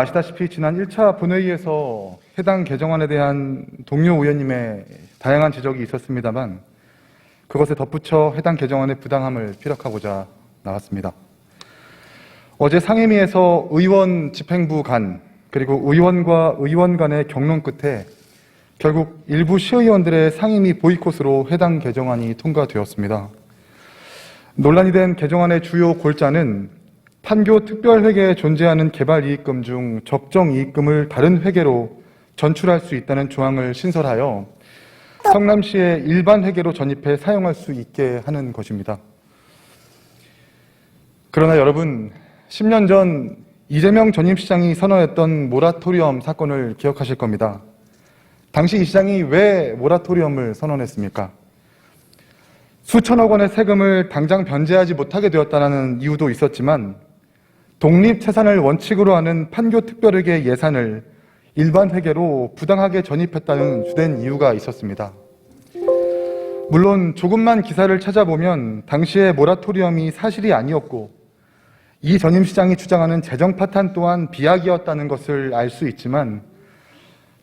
아시다시피 지난 1차 본회의에서 해당 개정안에 대한 동료 의원님의 다양한 지적이 있었습니다만 그것에 덧붙여 해당 개정안의 부당함을 피력하고자 나왔습니다. 어제 상임위에서 의원 집행부 간 그리고 의원과 의원 간의 격론 끝에 결국 일부 시의원들의 상임위 보이콧으로 해당 개정안이 통과되었습니다. 논란이 된 개정안의 주요 골자는 판교 특별회계에 존재하는 개발이익금 중 적정이익금을 다른 회계로 전출할 수 있다는 조항을 신설하여 성남시의 일반 회계로 전입해 사용할 수 있게 하는 것입니다. 그러나 여러분, 10년 전 이재명 전임 시장이 선언했던 모라토리엄 사건을 기억하실 겁니다. 당시 이 시장이 왜 모라토리엄을 선언했습니까? 수천억 원의 세금을 당장 변제하지 못하게 되었다는 이유도 있었지만 독립재산을 원칙으로 하는 판교 특별회계 예산을 일반 회계로 부당하게 전입했다는 주된 이유가 있었습니다. 물론 조금만 기사를 찾아보면 당시의 모라토리엄이 사실이 아니었고 이 전임 시장이 주장하는 재정 파탄 또한 비약이었다는 것을 알 수 있지만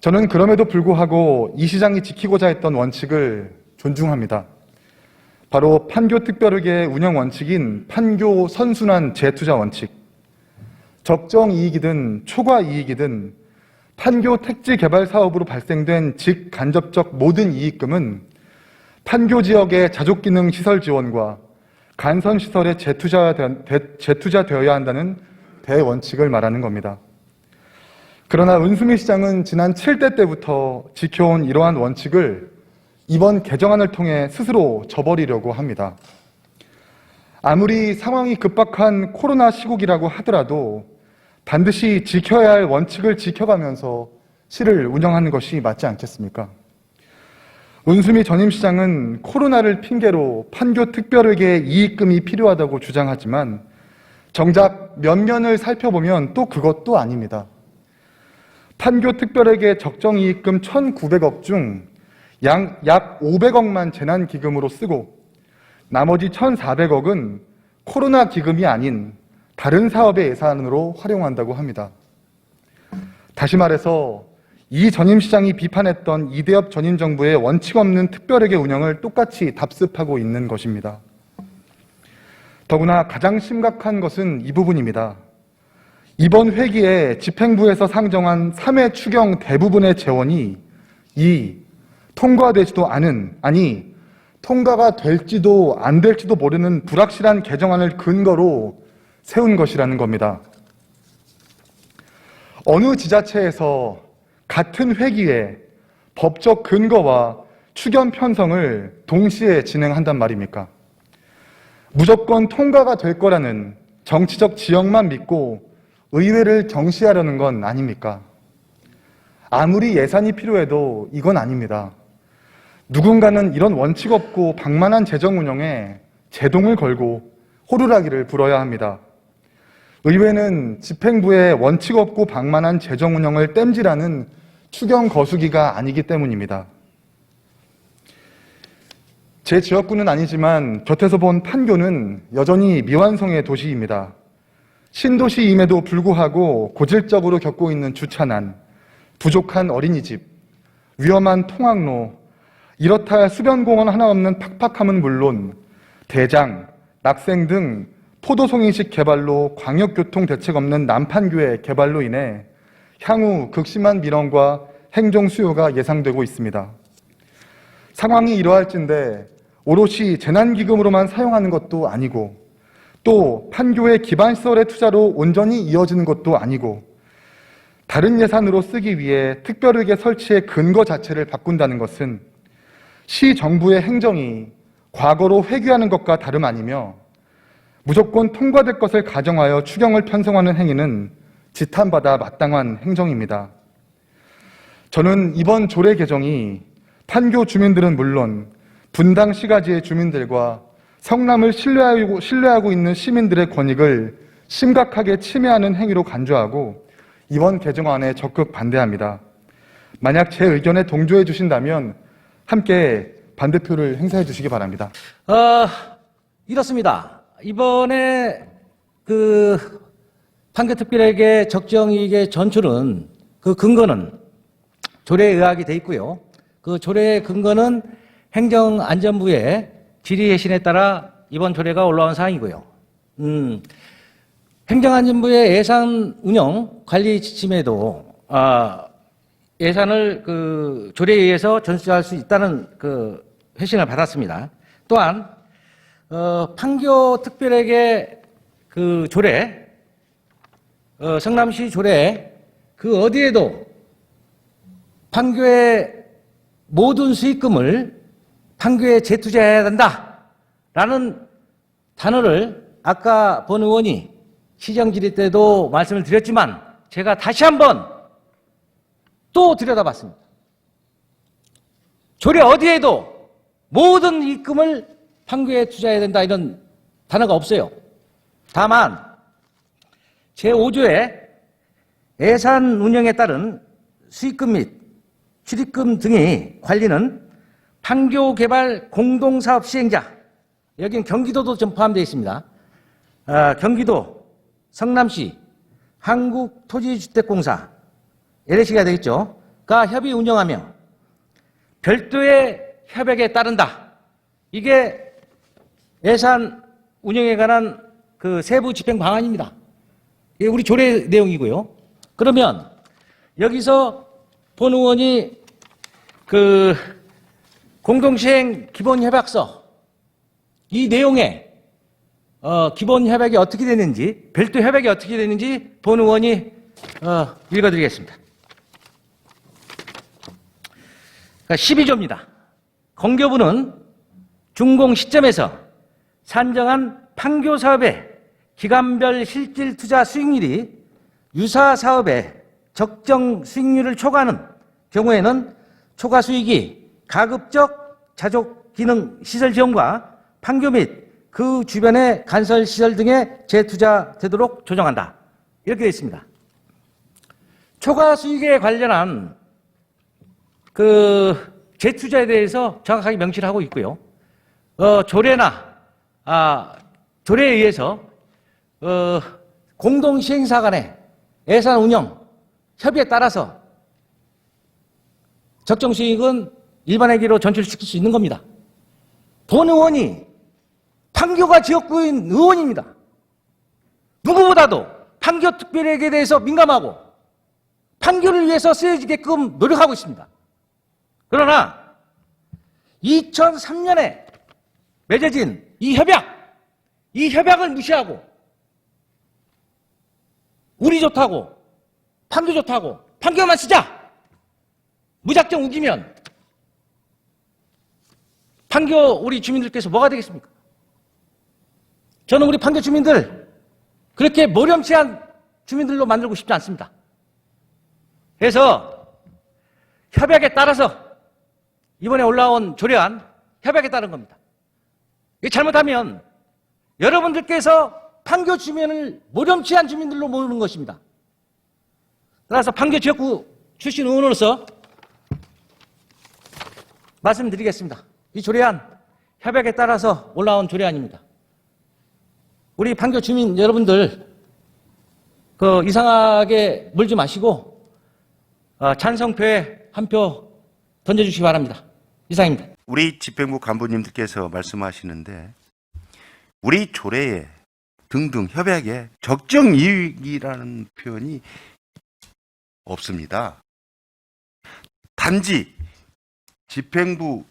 저는 그럼에도 불구하고 이 시장이 지키고자 했던 원칙을 존중합니다. 바로 판교 특별회계의 운영 원칙인 판교 선순환 재투자 원칙. 적정 이익이든 초과 이익이든 판교 택지 개발 사업으로 발생된 직간접적 모든 이익금은 판교 지역의 자족기능 시설 지원과 간선 시설에 재투자되어야 한다는 대원칙을 말하는 겁니다. 그러나 은수미 시장은 지난 7대 때부터 지켜온 이러한 원칙을 이번 개정안을 통해 스스로 저버리려고 합니다. 아무리 상황이 급박한 코로나 시국이라고 하더라도 반드시 지켜야 할 원칙을 지켜가면서 시를 운영하는 것이 맞지 않겠습니까? 은수미 전임 시장은 코로나를 핑계로 판교 특별회계에 이익금이 필요하다고 주장하지만 정작 면면을 살펴보면 또 그것도 아닙니다. 판교 특별회계 적정이익금 1,900억 중 약 500억만 재난기금으로 쓰고 나머지 1,400억은 코로나 기금이 아닌 다른 사업의 예산으로 활용한다고 합니다. 다시 말해서 이 전임 시장이 비판했던 이대엽 전임 정부의 원칙 없는 특별회계 운영을 똑같이 답습하고 있는 것입니다. 더구나 가장 심각한 것은 이 부분입니다. 이번 회기에 집행부에서 상정한 3회 추경 대부분의 재원이 통과되지도 않은, 통과가 될지도 안 될지도 모르는 불확실한 개정안을 근거로 세운 것이라는 겁니다. 어느 지자체에서 같은 회기에 법적 근거와 추경 편성을 동시에 진행한단 말입니까? 무조건 통과가 될 거라는 정치적 지형만 믿고 의회를 경시하려는 건 아닙니까? 아무리 예산이 필요해도 이건 아닙니다. 누군가는 이런 원칙 없고 방만한 재정 운영에 제동을 걸고 호루라기를 불어야 합니다. 의회는 집행부의 원칙 없고 방만한 재정 운영을 땜질하는 추경 거수기가 아니기 때문입니다. 제 지역구는 아니지만 곁에서 본 판교는 여전히 미완성의 도시입니다. 신도시임에도 불구하고 고질적으로 겪고 있는 주차난, 부족한 어린이집, 위험한 통학로, 이렇다 할 수변공원 하나 없는 팍팍함은 물론 대장, 낙생 등 포도송이식 개발로 광역교통 대책 없는 남판교의 개발로 인해 향후 극심한 민원과 행정 수요가 예상되고 있습니다. 상황이 이러할진데 오롯이 재난기금으로만 사용하는 것도 아니고 또 판교의 기반시설의 투자로 온전히 이어지는 것도 아니고 다른 예산으로 쓰기 위해 특별회계 설치의 근거 자체를 바꾼다는 것은 시 정부의 행정이 과거로 회귀하는 것과 다름 아니며 무조건 통과될 것을 가정하여 추경을 편성하는 행위는 지탄받아 마땅한 행정입니다. 저는 이번 조례 개정이 판교 주민들은 물론 분당 시가지의 주민들과 성남을 신뢰하고 있는 시민들의 권익을 심각하게 침해하는 행위로 간주하고 이번 개정안에 적극 반대합니다. 만약 제 의견에 동조해 주신다면 함께 반대표를 행사해 주시기 바랍니다. 이렇습니다. 이번에 판교특별회계 적정이익의 전출은 그 근거는 조례에 의하게 돼 있고요. 그 조례의 근거는 행정안전부의 질의예신에 따라 이번 조례가 올라온 사항이고요. 행정안전부의 예산 운영 관리 지침에도 예산을 그 조례에 의해서 전수할 수 있다는 그 회신을 받았습니다. 또한 판교특별회계 그 조례, 성남시 조례 그 어디에도 판교의 모든 수익금을 판교에 재투자해야 된다라는 단어를 아까 본 의원이 시정질의 때도 말씀을 드렸지만 제가 다시 한번 또 들여다봤습니다. 조례 어디에도 모든 이익금을 판교에 투자해야 된다 이런 단어가 없어요. 다만 제5조의 예산 운영에 따른 수익금 및 출입금 등의 관리는 판교개발 공동사업 시행자, 여기는 경기도도 좀 포함되어 있습니다. 경기도, 성남시, 한국토지주택공사, LH가 되겠죠. 가 협의 운영하며 별도의 협약에 따른다. 이게 예산 운영에 관한 그 세부 집행 방안입니다. 이게 우리 조례 내용이고요. 그러면 여기서 본 의원이 그 공동시행 기본협약서 이 내용에 기본협약이 어떻게 되는지, 별도 협약이 어떻게 되는지 본 의원이 읽어드리겠습니다. 12조입니다. 공교부는 준공 시점에서 산정한 판교 사업의 기간별 실질 투자 수익률이 유사 사업의 적정 수익률을 초과하는 경우에는 초과 수익이 가급적 자족 기능 시설 지원과 판교 및 그 주변의 간설 시설 등에 재투자되도록 조정한다. 이렇게 되어 있습니다. 초과 수익에 관련한 그 재투자에 대해서 정확하게 명시를 하고 있고요. 조례나 조례에 의해서 공동시행사 간의 예산 운영 협의에 따라서 적정 수익은 일반회계로 전출시킬 수 있는 겁니다. 본 의원이 판교가 지역구인 의원입니다. 누구보다도 판교특별회계에 대해서 민감하고 판교를 위해서 쓰여지게끔 노력하고 있습니다. 그러나 2003년에 맺어진 이 협약을 무시하고 우리 좋다고 판교 좋다고 판교만 쓰자 무작정 우기면 판교 우리 주민들께서 뭐가 되겠습니까? 저는 우리 판교 주민들 그렇게 모렴치한 주민들로 만들고 싶지 않습니다. 그래서 협약에 따라서 이번에 올라온 조례안 협약에 따른 겁니다. 이게 잘못하면 여러분들께서 판교 주민을 모렴치한 주민들로 모으는 것입니다. 따라서 판교 지역구 출신 의원으로서 말씀드리겠습니다. 이 조례안 협약에 따라서 올라온 조례안입니다. 우리 판교 주민 여러분들 이상하게 물지 마시고 찬성표에 한 표 던져주시기 바랍니다. 이상입니다. 우리 집행부 간부님들께서 말씀하시는데 우리 조례에 등등 협약에 적정이익이라는 표현이 없습니다. 단지 집행부들이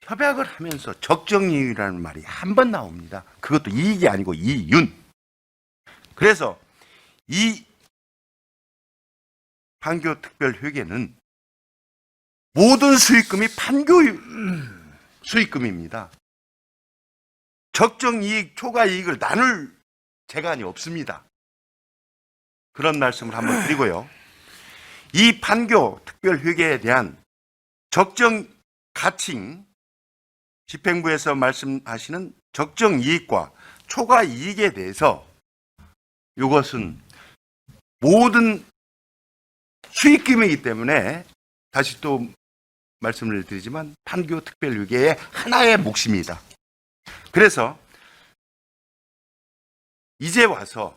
협약을 하면서 적정이익이라는 말이 한 번 나옵니다. 그것도 이익이 아니고 이윤. 그래서 이 판교특별회계는 모든 수익금이 판교 수익금입니다. 적정이익, 초과이익을 나눌 재간이 없습니다. 그런 말씀을 한번 드리고요. 이 판교특별회계에 대한 적정 가칭, 집행부에서 말씀하시는 적정이익과 초과이익에 대해서 이것은 모든 수익금이기 때문에 다시 또 말씀을 드리지만 판교특별회계의 하나의 몫입니다. 그래서 이제 와서